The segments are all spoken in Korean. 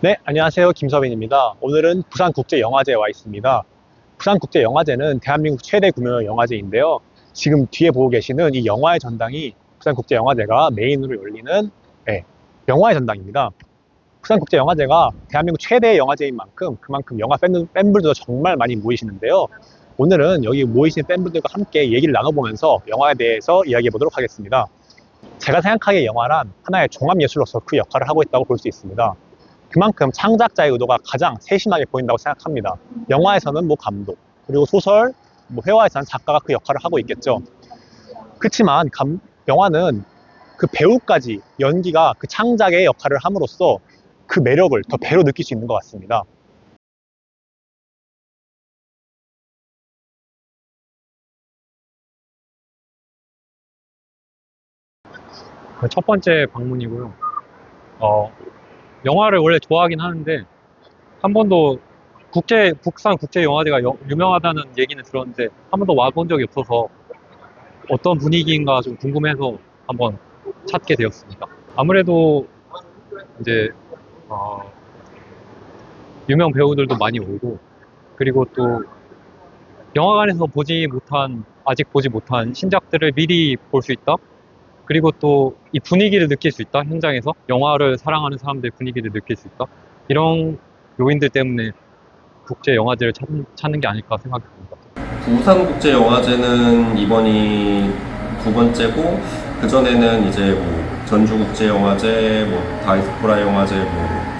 네, 안녕하세요. 김서빈입니다. 오늘은 부산국제영화제에 와 있습니다. 부산국제영화제는 대한민국 최대 구면 영화제인데요. 지금 뒤에 보고 계시는 이 영화의 전당이 부산국제영화제가 메인으로 열리는 영화의 전당입니다. 부산국제영화제가 대한민국 최대 영화제인 만큼 그만큼 영화 팬분들도 정말 많이 모이시는데요. 오늘은 여기 모이신 팬분들과 함께 얘기를 나눠보면서 영화에 대해서 이야기해 보도록 하겠습니다. 제가 생각하기에 영화란 하나의 종합예술로서 그 역할을 하고 있다고 볼 수 있습니다. 그만큼 창작자의 의도가 가장 세심하게 보인다고 생각합니다. 영화에서는 감독, 그리고 소설, 회화에서는 작가가 그 역할을 하고 있겠죠. 그렇지만 영화는 그 배우까지 연기가 그 창작의 역할을 함으로써 그 매력을 더 배로 느낄 수 있는 것 같습니다. 첫 번째 방문이고요. 어, 영화를 원래 좋아하긴 하는데, 한 번도 국산 국제영화제가 유명하다는 얘기는 들었는데, 한 번도 와본 적이 없어서 어떤 분위기인가 좀 궁금해서 한번 찾게 되었습니다. 아무래도 이제, 어, 유명 배우들도 많이 오고, 그리고 또 영화관에서 아직 보지 못한 신작들을 미리 볼 수 있다? 그리고 또 이 분위기를 느낄 수 있다. 현장에서 영화를 사랑하는 사람들의 분위기를 느낄 수 있다. 이런 요인들 때문에 국제 영화제를 찾는 게 아닐까 생각합니다. 부산국제영화제는 이번이 두 번째고, 그전에는 이제 전주국제영화제, 다이스포라 영화제,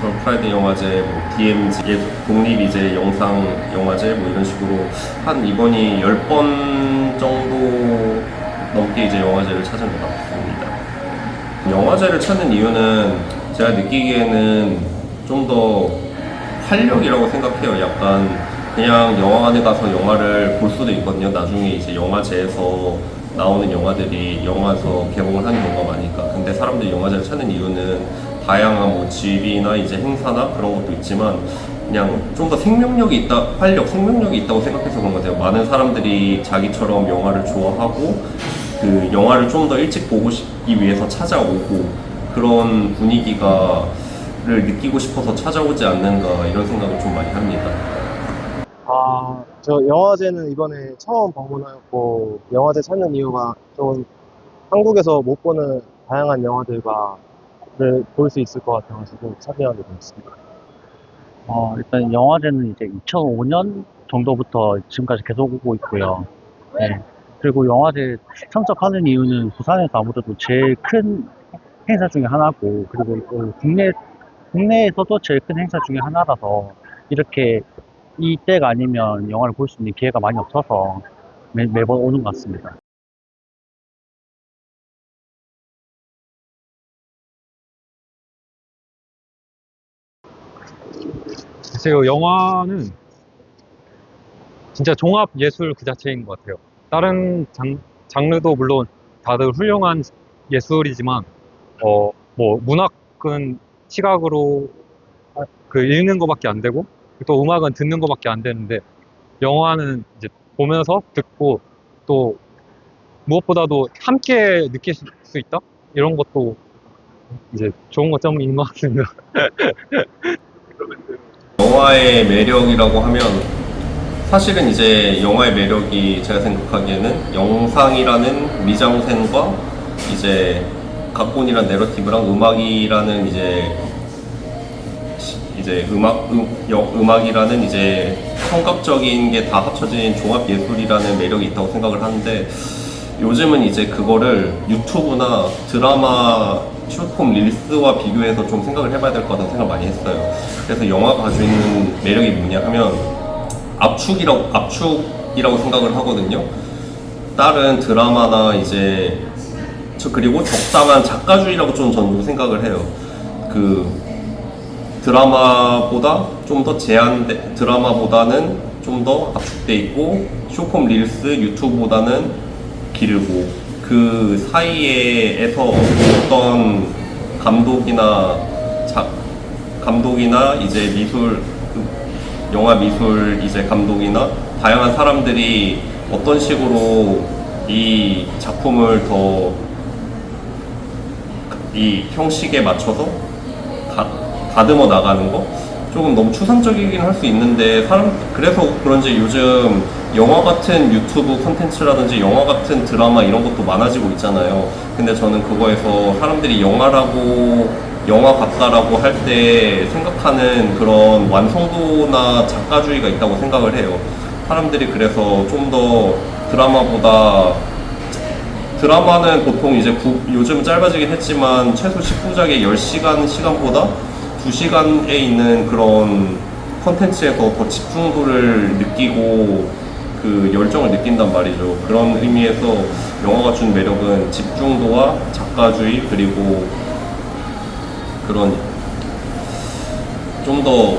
서울 프라이드 영화제, DMZ 독립 이제 영상 영화제 이런 식으로 한 이번이 10번 정도 넘게 이제 영화제를 찾은 것 같습니다. 영화제를 찾는 이유는 제가 느끼기에는 좀 더 활력이라고 생각해요. 약간 그냥 영화관에 가서 영화를 볼 수도 있거든요. 나중에 이제 영화제에서 나오는 영화들이 영화에서 개봉을 하는 경우가 많으니까. 근데 사람들이 영화제를 찾는 이유는 다양한 집이나 이제 행사나 그런 것도 있지만, 그냥 좀 더 생명력이 있다고 생각해서 그런 것 같아요. 많은 사람들이 자기처럼 영화를 좋아하고 그 영화를 좀 더 일찍 보고 싶기 위해서 찾아오고, 그런 분위기를 느끼고 싶어서 찾아오지 않는가, 이런 생각을 좀 많이 합니다. 저 영화제는 이번에 처음 방문하였고, 영화제 찾는 이유가 좀 한국에서 못 보는 다양한 영화들을 볼 수 있을 것 같아가지고 참여하게 되었습니다. 일단 영화제는 이제 2005년 정도부터 지금까지 계속 오고 있고요. 네. 그리고 영화제 참석하는 이유는 부산에서 아무래도 제일 큰 행사 중에 하나고, 그리고 또 국내에서도 제일 큰 행사 중에 하나라서 이렇게 이때가 아니면 영화를 볼 수 있는 기회가 많이 없어서 매번 오는 것 같습니다. 글쎄요, 영화는 진짜 종합 예술 그 자체인 것 같아요. 다른 장르도 물론 다들 훌륭한 예술이지만, 문학은 시각으로 읽는 것밖에 안 되고, 또 음악은 듣는 것밖에 안 되는데, 영화는 이제 보면서 듣고, 또 무엇보다도 함께 느낄 수 있다? 이런 것도 이제 좋은 것점인 것 같습니다. 영화의 매력이라고 하면, 사실은 이제 영화의 매력이 제가 생각하기에는 영상이라는 미장센과 이제 각본이란 내러티브랑 음악이라는 음악이라는 이제 청각적인 게 다 합쳐진 종합 예술이라는 매력이 있다고 생각을 하는데, 요즘은 이제 그거를 유튜브나 드라마 숏폼 릴스와 비교해서 좀 생각을 해봐야 될 것 같다는 생각을 많이 했어요. 그래서 영화가 가지고 있는 매력이 뭐냐 하면 압축이라고 생각을 하거든요. 다른 드라마나 그리고 적당한 작가주의라고 저는 생각을 해요. 드라마보다는 좀 더 압축돼 있고, 숏폼 릴스 유튜브보다는 길고, 그 사이에서 어떤 감독이나 이제 영화 미술 이제 감독이나 다양한 사람들이 어떤 식으로 이 작품을 더 이 형식에 맞춰서 다듬어 나가는 거 조금 너무 추상적이긴 할 수 있는데 그래서 그런지 요즘 영화 같은 유튜브 콘텐츠라든지 영화 같은 드라마 이런 것도 많아지고 있잖아요. 근데 저는 그거에서 사람들이 영화 같다라고 할 때 생각하는 그런 완성도나 작가주의가 있다고 생각을 해요. 사람들이 그래서 좀 더 드라마는 보통 이제 요즘 짧아지긴 했지만 최소 19작의 10시간 시간보다 2시간에 있는 그런 컨텐츠에서 더 집중도를 느끼고 그 열정을 느낀단 말이죠. 그런 의미에서 영화가 준 매력은 집중도와 작가주의 그리고 그런 좀 더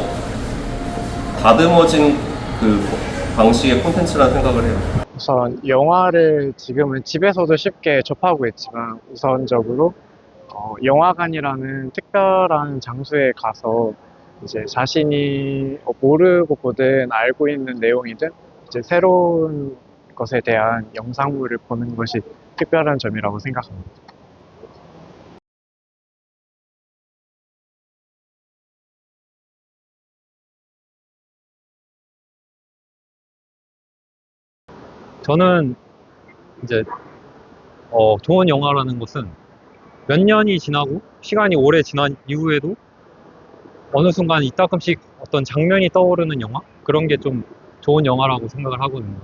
다듬어진 그 방식의 콘텐츠라는 생각을 해요. 우선 영화를 지금은 집에서도 쉽게 접하고 있지만 우선적으로 영화관이라는 특별한 장소에 가서 이제 자신이 모르고 보든 알고 있는 내용이든 이제 새로운 것에 대한 영상물을 보는 것이 특별한 점이라고 생각합니다. 저는 이제 좋은 영화라는 것은 몇 년이 지나고 시간이 오래 지난 이후에도 어느 순간 이따금씩 어떤 장면이 떠오르는 영화? 그런 게 좀 좋은 영화라고 생각을 하거든요.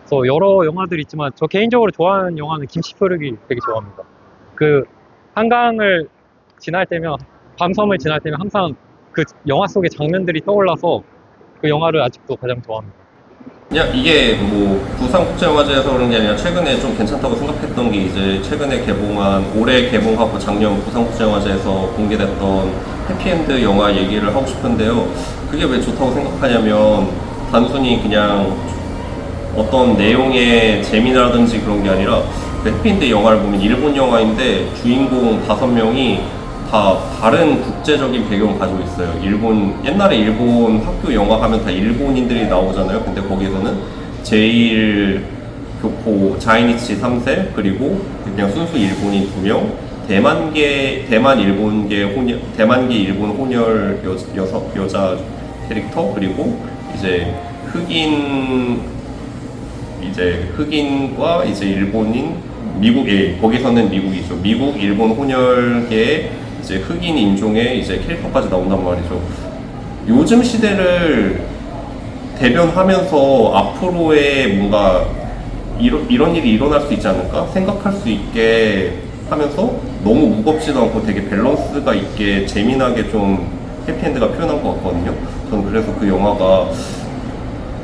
그래서 여러 영화들이 있지만 저 개인적으로 좋아하는 영화는 김치표류기 되게 좋아합니다. 그 한강을 지날 때면 밤섬을 지날 때면 항상 그 영화 속의 장면들이 떠올라서 그 영화를 아직도 가장 좋아합니다. 그냥 이게 뭐 부산국제영화제에서 그런 게 아니라 최근에 좀 괜찮다고 생각했던 게 이제 최근에 올해 개봉하고 작년 부산국제영화제에서 공개됐던 해피엔드 영화 얘기를 하고 싶은데요. 그게 왜 좋다고 생각하냐면 단순히 그냥 어떤 내용의 재미라든지 그런 게 아니라 그 해피엔드 영화를 보면 일본 영화인데 주인공 5명이 다 다른 국제적인 배경을 가지고 있어요. 옛날에 일본 학교 영화 하면 다 일본인들이 나오잖아요. 근데 거기서는 제1교포 자이니치 3세 그리고 그냥 순수 일본인 2명, 대만계 일본 혼혈 여자 캐릭터 그리고 이제 흑인과 이제 일본인 거기서는 미국이죠. 미국 일본 혼혈계의 이제 흑인 인종의 이제 캐릭터까지 나온단 말이죠. 요즘 시대를 대변하면서 앞으로의 뭔가 이런 일이 일어날 수 있지 않을까 생각할 수 있게 하면서 너무 무겁지도 않고 되게 밸런스가 있게 재미나게 좀 해피엔드가 표현한 것 같거든요. 저는 그래서 그 영화가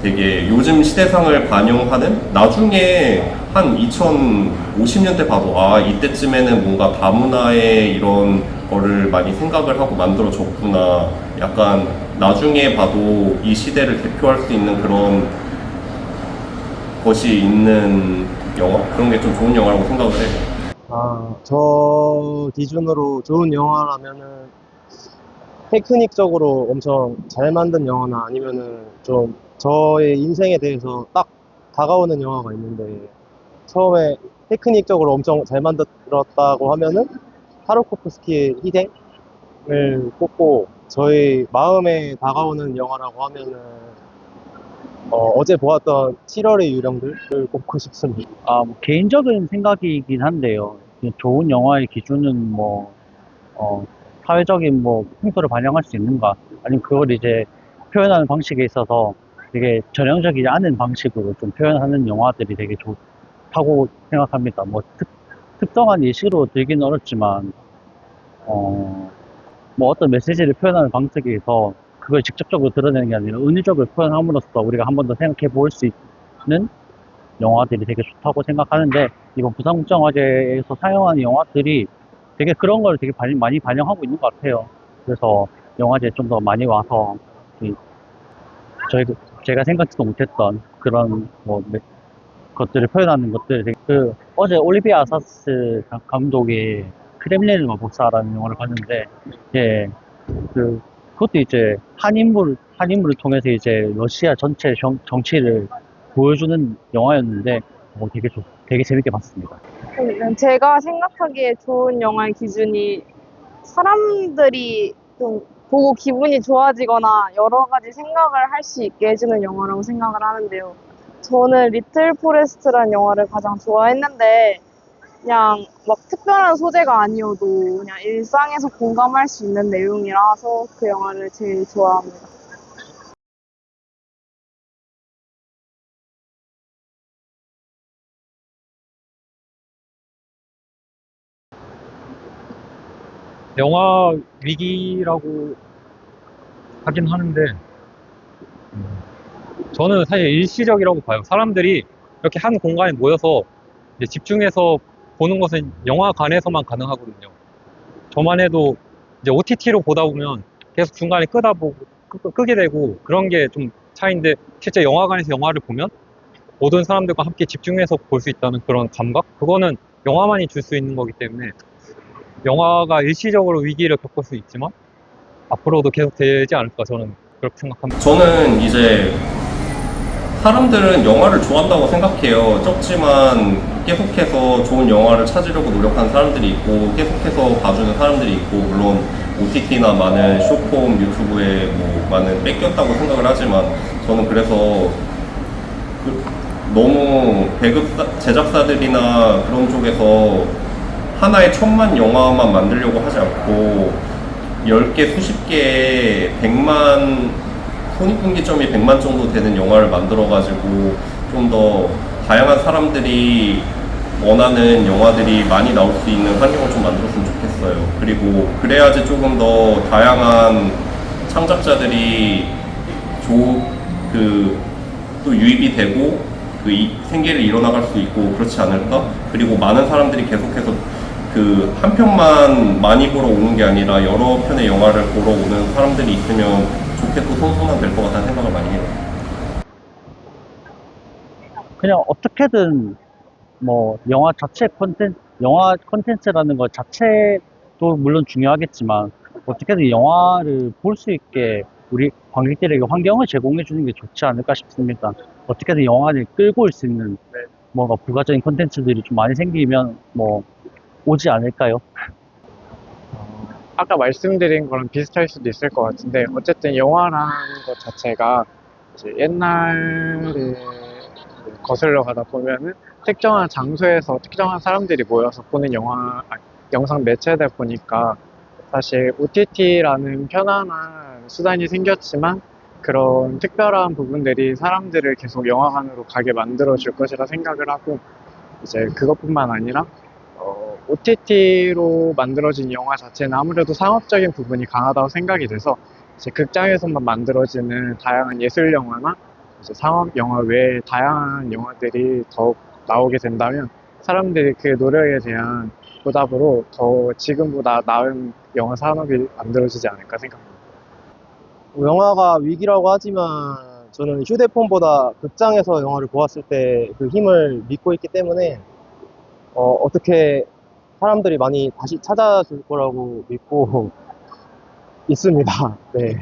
되게 요즘 시대상을 반영하는 나중에 한 2050년대 봐도 이때쯤에는 뭔가 다문화의 이런 거를 많이 생각을 하고 만들어졌구나 약간 나중에 봐도 이 시대를 대표할 수 있는 그런 것이 있는 영화? 그런 게 좀 좋은 영화라고 생각을 해요. 저 기준으로 좋은 영화라면은 테크닉적으로 엄청 잘 만든 영화나 아니면은 좀 저의 인생에 대해서 딱 다가오는 영화가 있는데 처음에 테크닉적으로 엄청 잘 만들었다고 하면은 타르코프스키의 희생을 꼽고 저희 마음에 다가오는 영화라고 하면은 어제 보았던 7월의 유령들을 꼽고 싶습니다. 뭐 개인적인 생각이긴 한데요. 좋은 영화의 기준은 사회적인 풍토를 반영할 수 있는가, 아니면 그걸 이제 표현하는 방식에 있어서 되게 전형적이지 않은 방식으로 좀 표현하는 영화들이 되게 좋다고 생각합니다. 특정한 예시로 들기는 어렵지만, 어떤 메시지를 표현하는 방식에서 그걸 직접적으로 드러내는 게 아니라 은유적으로 표현함으로써 우리가 한 번 더 생각해 볼 수 있는 영화들이 되게 좋다고 생각하는데, 이번 부산국제영화제에서 사용하는 영화들이 되게 그런 걸 되게 많이 반영하고 있는 것 같아요. 그래서 영화제에 좀 더 많이 와서 제가 생각지도 못했던 그런 것들을 표현하는 것들, 어제 올리비아 아사스 감독의 크렘린을 마법사라는 영화를 봤는데, 그것도 이제 한 인물을 통해서 이제 러시아 전체 정치를 보여주는 영화였는데, 되게 재밌게 봤습니다. 제가 생각하기에 좋은 영화의 기준이 사람들이 좀 보고 기분이 좋아지거나 여러 가지 생각을 할 수 있게 해주는 영화라고 생각을 하는데요. 저는 리틀 포레스트라는 영화를 가장 좋아했는데 그냥 막 특별한 소재가 아니어도 그냥 일상에서 공감할 수 있는 내용이라서 그 영화를 제일 좋아합니다. 영화 위기라고 하긴 하는데, 저는 사실 일시적이라고 봐요. 사람들이 이렇게 한 공간에 모여서 이제 집중해서 보는 것은 영화관에서만 가능하거든요. 저만 해도 이제 OTT로 보다 보면 계속 중간에 끄게 되고 그런 게 좀 차이인데, 실제 영화관에서 영화를 보면 모든 사람들과 함께 집중해서 볼 수 있다는 그런 감각? 그거는 영화만이 줄 수 있는 거기 때문에 영화가 일시적으로 위기를 겪을 수 있지만 앞으로도 계속 되지 않을까, 저는 그렇게 생각합니다. 저는 이제 사람들은 영화를 좋아한다고 생각해요. 적지만 계속해서 좋은 영화를 찾으려고 노력하는 사람들이 있고 계속해서 봐주는 사람들이 있고, 물론 OTT나 많은 숏폼 유튜브에 뭐 많은 뺏겼다고 생각을 하지만, 저는 그래서 너무 배급 제작사들이나 그런 쪽에서 하나의 천만 영화만 만들려고 하지 않고 10개, 수십 개, 100만, 손익분기점이 100만 정도 되는 영화를 만들어가지고 좀 더 다양한 사람들이 원하는 영화들이 많이 나올 수 있는 환경을 좀 만들었으면 좋겠어요. 그리고 그래야지 조금 더 다양한 창작자들이 또 유입이 되고 생계를 이뤄나갈 수 있고 그렇지 않을까? 그리고 많은 사람들이 계속해서 한 편만 많이 보러 오는 게 아니라 여러 편의 영화를 보러 오는 사람들이 있으면 좋게 또 선순환될 것 같다는 생각을 많이 해요. 그냥 어떻게든 뭐 영화 콘텐츠라는 것 자체도 물론 중요하겠지만 어떻게든 영화를 볼 수 있게 우리 관객들에게 환경을 제공해 주는 게 좋지 않을까 싶습니다. 어떻게든 영화를 끌고 올 수 있는 뭔가 부가적인 콘텐츠들이 좀 많이 생기면 뭐 오지 않을까요? 아까 말씀드린 거랑 비슷할 수도 있을 것 같은데, 어쨌든 영화라는 것 자체가 이제 옛날에 거슬러 가다 보면은 특정한 장소에서 특정한 사람들이 모여서 보는 영상 매체다 보니까 사실 OTT라는 편안한 수단이 생겼지만 그런 특별한 부분들이 사람들을 계속 영화관으로 가게 만들어 줄 것이라 생각을 하고, 이제 그것뿐만 아니라 OTT로 만들어진 영화 자체는 아무래도 상업적인 부분이 강하다고 생각이 돼서 이제 극장에서만 만들어지는 다양한 예술 영화나 이제 상업 영화 외에 다양한 영화들이 더욱 나오게 된다면 사람들이 그 노력에 대한 보답으로 더 지금보다 나은 영화 산업이 만들어지지 않을까 생각합니다. 영화가 위기라고 하지만 저는 휴대폰보다 극장에서 영화를 보았을 때 그 힘을 믿고 있기 때문에 어떻게 사람들이 많이 다시 찾아줄 거라고 믿고 있습니다. 네.